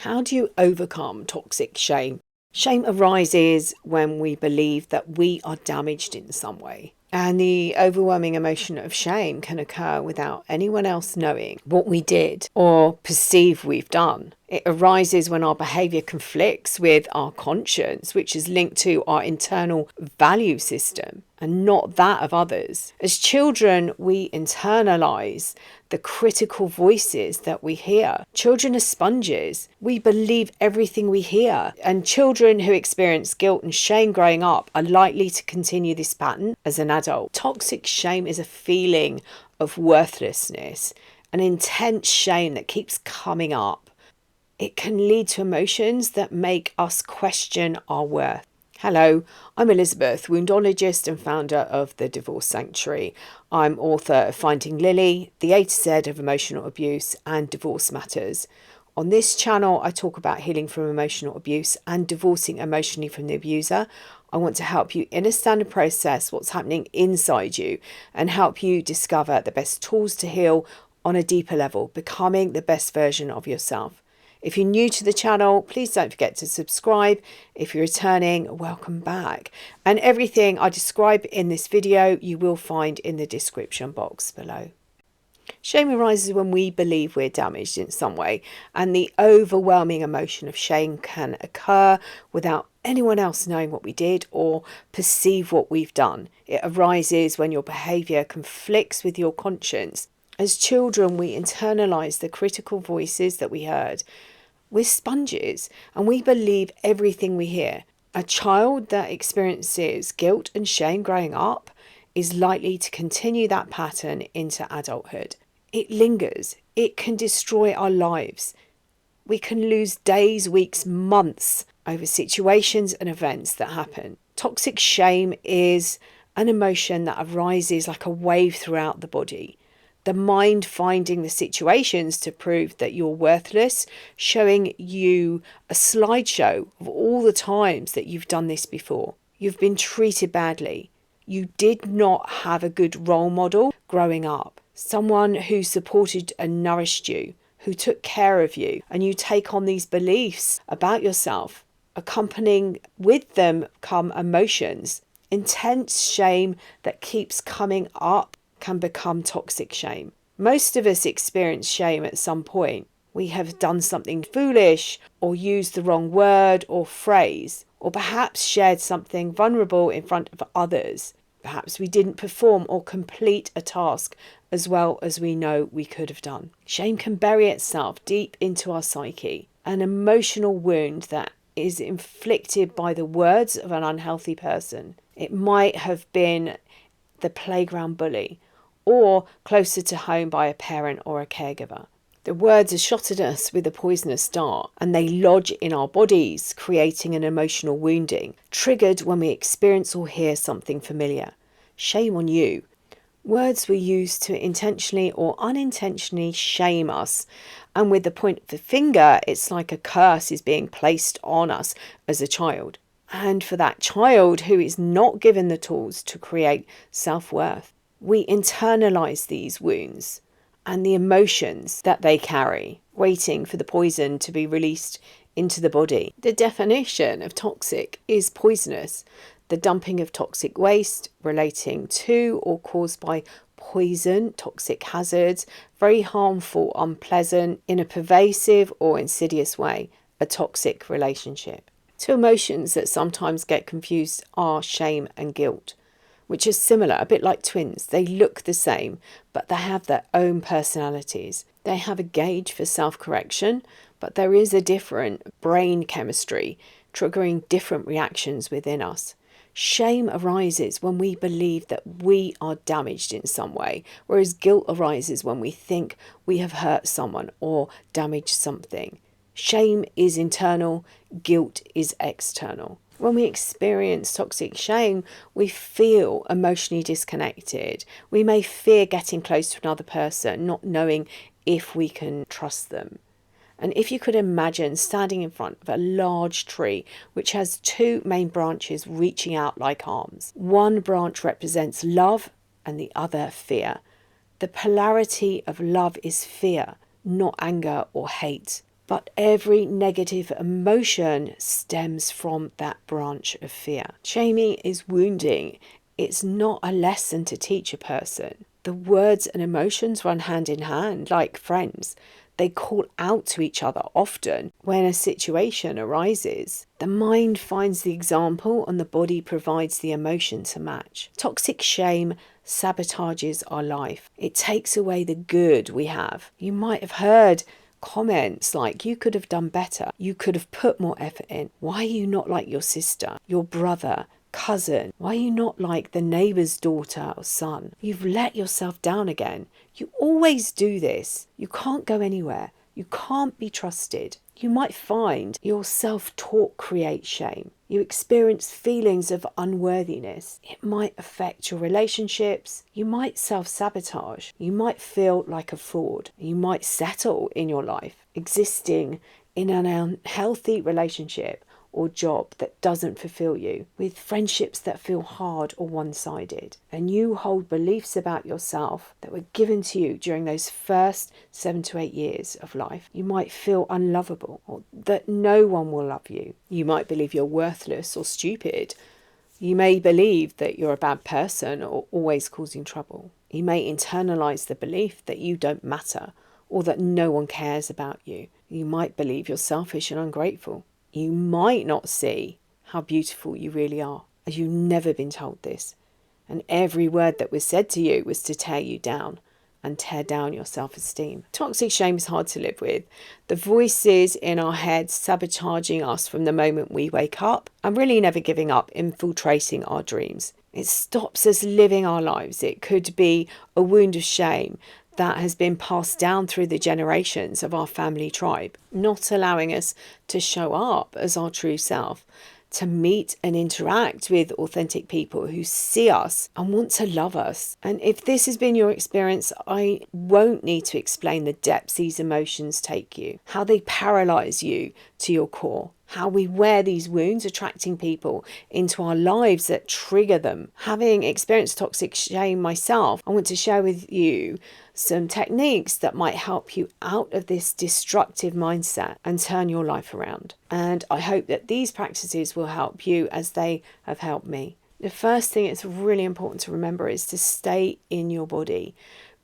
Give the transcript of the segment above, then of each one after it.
How do you overcome toxic shame? Shame arises when we believe that we are damaged in some way. And the overwhelming emotion of shame can occur without anyone else knowing what we did or perceive we've done. It arises when our behaviour conflicts with our conscience, which is linked to our internal value system and not that of others. As children, we internalise the critical voices that we hear. Children are sponges. We believe everything we hear. And children who experience guilt and shame growing up are likely to continue this pattern as an adult. Toxic shame is a feeling of worthlessness, an intense shame that keeps coming up. It can lead to emotions that make us question our worth. Hello, I'm Elizabeth, woundologist and founder of the Divorce Sanctuary. I'm author of Finding Lily, the A to Z of emotional abuse and divorce matters. On this channel, I talk about healing from emotional abuse and divorcing emotionally from the abuser. I want to help you understand and process what's happening inside you and help you discover the best tools to heal on a deeper level, becoming the best version of yourself. If you're new to the channel, please don't forget to subscribe. If you're returning, welcome back. And everything I describe in this video, you will find in the description box below. Shame arises when we believe we're damaged in some way, and the overwhelming emotion of shame can occur without anyone else knowing what we did or perceive what we've done. It arises when your behaviour conflicts with your conscience. As children, we internalise the critical voices that we heard. We're sponges and we believe everything we hear. A child that experiences guilt and shame growing up is likely to continue that pattern into adulthood. It lingers. It can destroy our lives. We can lose days, weeks, months over situations and events that happen. Toxic shame is an emotion that arises like a wave throughout the body. The mind finding the situations to prove that you're worthless, showing you a slideshow of all the times that you've done this before. You've been treated badly. You did not have a good role model growing up. Someone who supported and nourished you, who took care of you, and you take on these beliefs about yourself. Accompanying with them come emotions. Intense shame that keeps coming up can become toxic shame. Most of us experience shame at some point. We have done something foolish or used the wrong word or phrase, or perhaps shared something vulnerable in front of others. Perhaps we didn't perform or complete a task as well as we know we could have done. Shame can bury itself deep into our psyche, an emotional wound that is inflicted by the words of an unhealthy person. It might have been the playground bully, or closer to home by a parent or a caregiver. The words are shot at us with a poisonous dart and they lodge in our bodies, creating an emotional wounding, triggered when we experience or hear something familiar. Shame on you. Words were used to intentionally or unintentionally shame us, and with the point of the finger, it's like a curse is being placed on us as a child. And for that child who is not given the tools to create self-worth, we internalise these wounds and the emotions that they carry, waiting for the poison to be released into the body. The definition of toxic is poisonous. The dumping of toxic waste relating to or caused by poison, toxic hazards, very harmful, unpleasant, in a pervasive or insidious way, a toxic relationship. Two emotions that sometimes get confused are shame and guilt, which are similar, a bit like twins. They look the same, but they have their own personalities. They have a gauge for self-correction, but there is a different brain chemistry triggering different reactions within us. Shame arises when we believe that we are damaged in some way, whereas guilt arises when we think we have hurt someone or damaged something. Shame is internal, guilt is external. When we experience toxic shame, we feel emotionally disconnected. We may fear getting close to another person, not knowing if we can trust them. And if you could imagine standing in front of a large tree which has two main branches reaching out like arms. One branch represents love and the other fear. The polarity of love is fear, not anger or hate. But every negative emotion stems from that branch of fear. Shaming is wounding. It's not a lesson to teach a person. The words and emotions run hand in hand like friends. They call out to each other often when a situation arises. The mind finds the example and the body provides the emotion to match. Toxic shame sabotages our life. It takes away the good we have. You might have heard comments like, you could have done better. You could have put more effort in. Why are you not like your sister, your brother, cousin? Why are you not like the neighbour's daughter or son? You've let yourself down again. You always do this. You can't go anywhere. You can't be trusted. You might find your self-talk creates shame. You experience feelings of unworthiness. It might affect your relationships. You might self-sabotage. You might feel like a fraud. You might settle in your life, existing in an unhealthy relationship or job that doesn't fulfill you, with friendships that feel hard or one-sided. And you hold beliefs about yourself that were given to you during those first 7 to 8 years of life. You might feel unlovable, or that no one will love you. You might believe you're worthless or stupid. You may believe that you're a bad person or always causing trouble. You may internalize the belief that you don't matter or that no one cares about you. You might believe you're selfish and ungrateful. You might not see how beautiful you really are, as you've never been told this. And every word that was said to you was to tear you down and tear down your self-esteem. Toxic shame is hard to live with. The voices in our heads sabotaging us from the moment we wake up and really never giving up, infiltrating our dreams. It stops us living our lives. It could be a wound of shame that has been passed down through the generations of our family tribe, not allowing us to show up as our true self, to meet and interact with authentic people who see us and want to love us. And if this has been your experience, I won't need to explain the depths these emotions take you, how they paralyze you to your core, how we wear these wounds, attracting people into our lives that trigger them. Having experienced toxic shame myself, I want to share with you some techniques that might help you out of this destructive mindset and turn your life around. And I hope that these practices will help you as they have helped me. The first thing it's really important to remember is to stay in your body.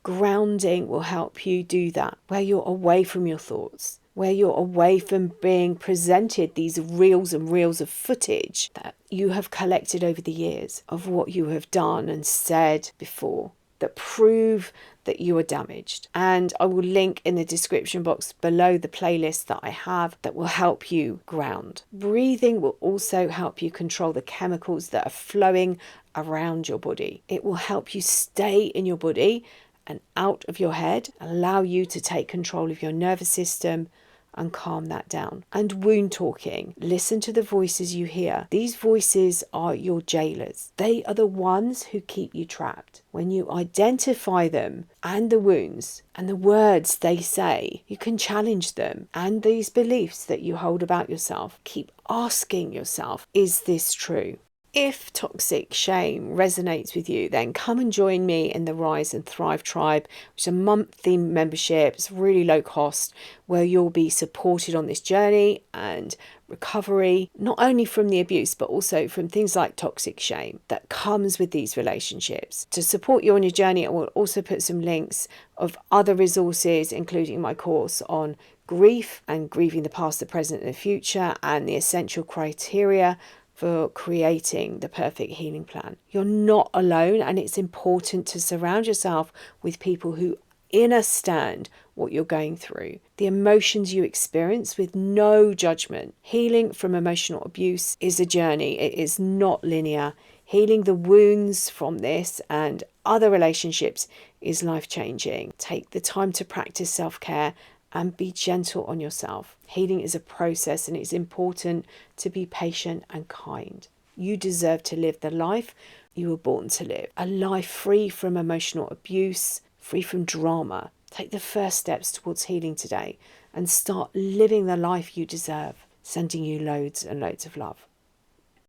Grounding will help you do that, where you're away from your thoughts, where you're away from being presented these reels and reels of footage that you have collected over the years of what you have done and said before that prove that you are damaged. And I will link in the description box below the playlist that I have that will help you ground. Breathing will also help you control the chemicals that are flowing around your body. It will help you stay in your body and out of your head, allow you to take control of your nervous system and calm that down. And wound talking. Listen to the voices you hear. These voices are your jailers. They are the ones who keep you trapped. When you identify them and the wounds and the words they say, you can challenge them and these beliefs that you hold about yourself. Keep asking yourself, is this true? If toxic shame resonates with you, then come and join me in the Rise and Thrive Tribe, which is a monthly membership. It's really low cost, where you'll be supported on this journey and recovery, not only from the abuse, but also from things like toxic shame that comes with these relationships. To support you on your journey, I will also put some links of other resources, including my course on grief and grieving the past, the present, and the future, and the essential criteria for creating the perfect healing plan. You're not alone, and it's important to surround yourself with people who understand what you're going through, the emotions you experience, with no judgment. Healing from emotional abuse is a journey. It is not linear. Healing the wounds from this and other relationships is life-changing. Take the time to practice self-care and be gentle on yourself. Healing is a process, and it's important to be patient and kind. You deserve to live the life you were born to live. A life free from emotional abuse, free from drama. Take the first steps towards healing today and start living the life you deserve. Sending you loads and loads of love.